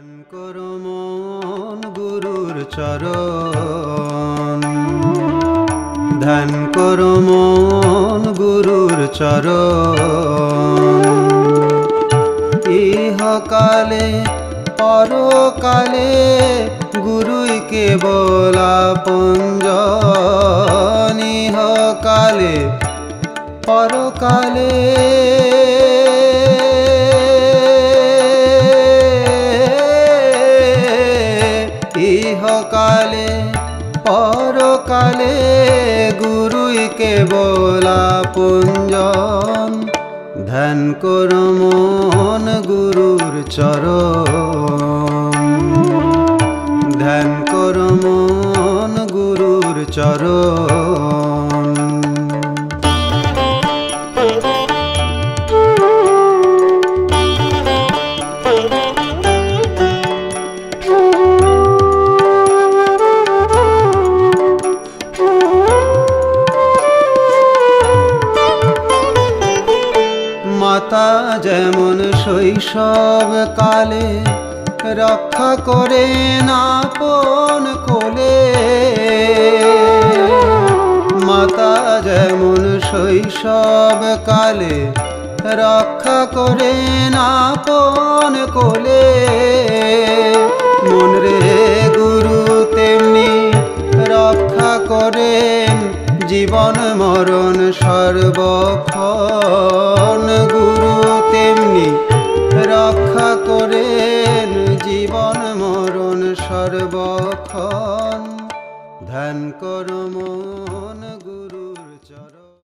ধ্যান করো মন গুরুর চরণ, ধ্যান করো মন গুরুর চরণ। ইহকালে পরকালে গুরুই কেবল আপনজন, ইহকালে পরকালে ইহকালে পরকালে গুরুই কেবল আপনজন। ধ্যান করো মন গুরুর চরণ, ধ্যান করো মন গুরুর চরণ। মাতা যেমন শৈশব কালে রক্ষা করে আপন কোলে, মাতা যেমন শৈশব কালে রক্ষা করে আপন কোলে, মন রে গুরু তেমনি রক্ষা করেন জীবন মরণ সর্বক্ষণ।